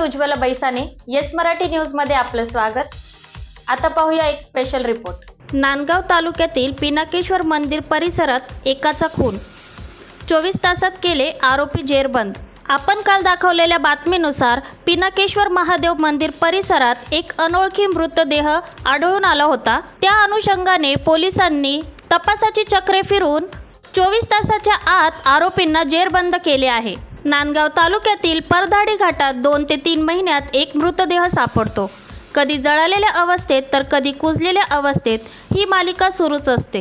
Ujjwala बैसाने yes Marathi news मध्ये आपलं स्वागत। आता पाहूया एक स्पेशल रिपोर्ट। नांदगाव तालुक्यातील पिनाकेश्वर मंदिर परिसरात एकाचा खून, 24 तासात केले आरोपी जेरबंद। आपण काल दाखवलेल्या बातमीनुसार पिनाकेश्वर महादेव मंदिर परिसरात एक अनोळखी मृतदेह आढळून आला होता। त्या अनुषंगाने पोलिसांनी तपासाची चक्रे फिरवून 24 तासाच्या आत आरोपींना जेरबंद केले आहे। नांदगाव तालुक्यातील परधाडी घाटात 2 ते 3 महिन्यात एक मृतदेह सापडतो। कधी जळालेल्या अवस्थेत तर कधी कुजलेल्या अवस्थेत ही मालिका सुरूच असते।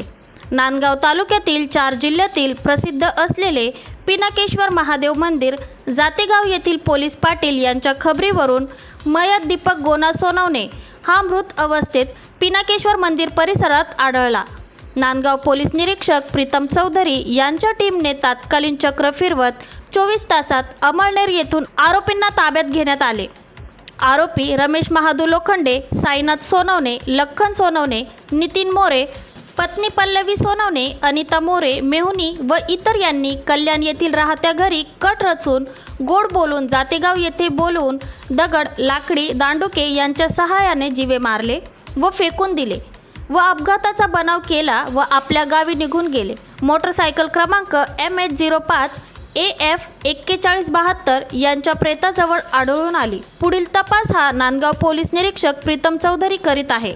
नांदगाव तालुक्यातील 4 जिल्ह्यातील प्रसिद्ध असलेले पिनाकेश्वर महादेव मंदिर जातेगाव येथील पोलीस पाटील यांच्या खबरीवरून मयत दीपक गोना सोनवणे हा मृत अवस्थेत पिनाकेश्वर मंदिर परिसरात आढळला। नांदगाव पोलीस निरीक्षक प्रीतम चौधरी यांच्या टीमने तात्कालीन चक्र फिरवत 24 तासात अमळनेर येथून आरोपींना ताब्यात घेण्यात आले। आरोपी रमेश महादू लोखंडे, साईनाथ सोनवणे, लखन सोनवणे, नितीन मोरे, पत्नी पल्लवी सोनवणे, अनिता मोरे, मेहुनी व इतर यांनी कल्याण येथील राहत्या घरी कट रचून गोड बोलून जातेगाव येथे बोलवून दगड, लाकडी, दांडुके यांच्या सहाय्याने जीवे मारले व फेकून दिले व अपघाताचा बनाव केला व आपल्या गावी निघून गेले। मोटरसायकल क्रमांक MH05 AF 4172 यांच्या प्रेताजवळ आढळून आली। पुढील तपास हा नांदगाव पोलीस निरीक्षक प्रीतम चौधरी करीत आहे।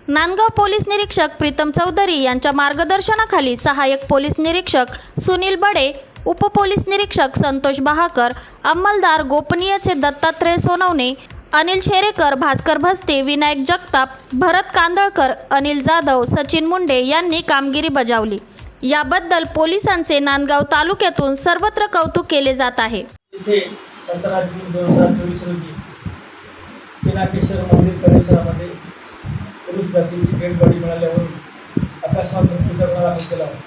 नांदगाव पोलीस निरीक्षक प्रीतम चौधरी यांच्या मार्गदर्शनाखाली सहाय्यक पोलीस निरीक्षक सुनील बडे, उपपोलीस निरीक्षक संतोष बहाकर, अंमलदार गोपनीयचे दत्तात्रय सोनवणे, अनिल शेरेकर, भास्कर भस्ते, विनायक जगताप, भरत कांदळकर, अनिल जाधव, सचिन मुंडे यांनी कामगिरी बजावली। याबद्दल पोलिसांचे नांदगाव तालुक्यातून सर्वत्र कौतुक केले जात आहे। इथे 17 जून 2024 रोजी पिनाकेश्वर मंदिर परिसरामध्ये पुरुष जातीची डेड बॉडी मिळाल्यावर अकस्मात मृत्यूचा गुन्हा दाखल केला होता।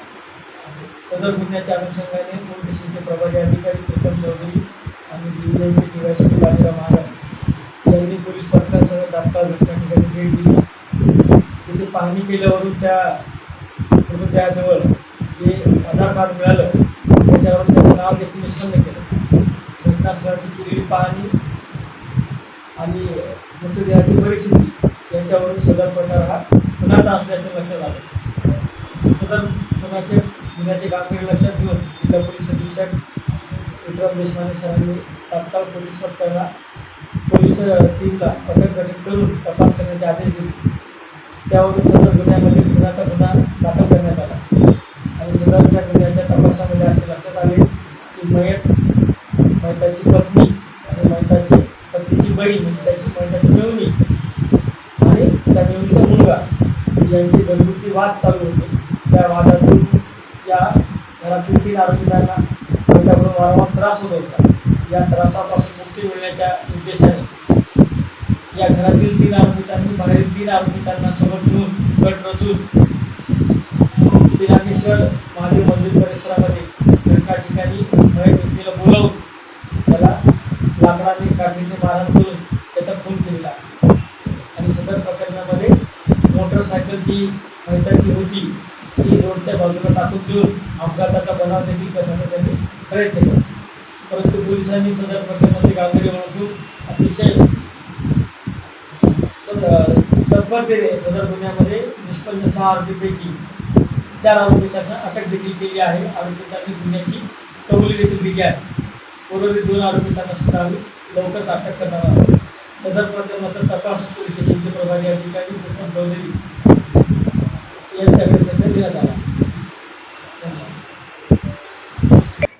सदर गुन्ह्याच्या अनुषंगाने पोलीस स्टेशनचे प्रभारी अधिकारी प्रीतम चौधरी आणि DYSP बाजीराव महाराज यांनी पोलीस पथकासह तात्काळ घटना ठिकाणी भेट दिली। तिथे पाहणी केल्यावरून त्या मृतदेहाजवळ जे आधार कार्ड मिळालं त्याच्यावर त्याचं नाव देखील निष्पन्न केलं। घटनास्थळाची केलेली पाहणी आणि मृतदेहाची परिस्थिती यांच्यावरून सदर प्रकार हा गुन्हा असल्याचं लक्षात आलं। सदर गुन्ह्याचे कामगिरी लक्षात घेऊन जिल्हा पोलीस अधीक्षक विक्रम देशमाने सरांनी तात्काळ पोलीस पथकाला पोलीस टीमला पथक गठीत करून तपास करण्याचे आदेश दिले। त्यावरून सदर गुन्ह्यामध्ये गुन्ह्याचा गुन्हा दाखल करण्यात आला आणि सदरच्या गुन्ह्याच्या तपासामध्ये असे लक्षात आले की मयताची पत्नी आणि मयताची पत्नीची बहीण म्हणजे त्याची मेहुनी आणि त्या मेहुनीचा मुलगा यांची घरगुती वाद चालू होते। त्या वादातून या घरातील 3 आरोपितांना त्यांच्याकडून वारंवार त्रास होत होता। या त्रासापासून मुक्ती मिळण्याच्या उद्देशाने या घरातील 3 आरोपितांनी बाहेरील 3 आरोपितांना सोबत घेऊन गट रचून पिनाकेश्वर महादेव मंदिर परिसरामध्ये घटना ठिकाणी मयत व्यक्तीला बोलावून त्याला लाकडाने काठीने मारहाण करून त्याचा खून केलेला आणि सदर प्रकरणामध्ये मोटरसायकल जी मयताची होती ती रोडच्या बाजूला टाकून देऊन अपघाताचा बनाव देखील करण्याचा त्यांनी प्रयत्न केला, परंतु पोलिसांनी सदर प्रकरणाची कामगिरी ओळखून अतिशय तत्परतेने सदर गुन्ह्यामध्ये निष्पन्न 6 आरोपीपैकी 4 आरोपितांना अटक देखील केली आहे। आरोपितांनी गुन्ह्याची कबुली देखील दिली आहे। उर्वरित 2 आरोपितांना सुद्धा आम्ही लवकर अटक करणार आहोत। सदर प्रकरणाचा तपास पोलीस स्टेशनचे प्रभारी अधिकारी प्रीतम चौधरी यांच्याकडे सध्या देण्यात आला।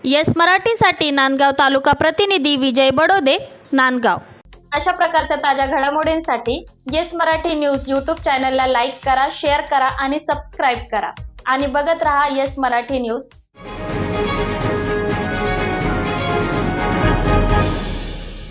येस मराठीसाठी नांदगाव तालुका प्रतिनिधी विजय बडोदे, नांदगाव। अशा प्रकारच्या ताज्या घडामोडींसाठी येस मराठी न्यूज YouTube चॅनलला लाईक करा, शेअर करा आणि सबस्क्राईब करा आणि बघत रहा येस मराठी न्यूज।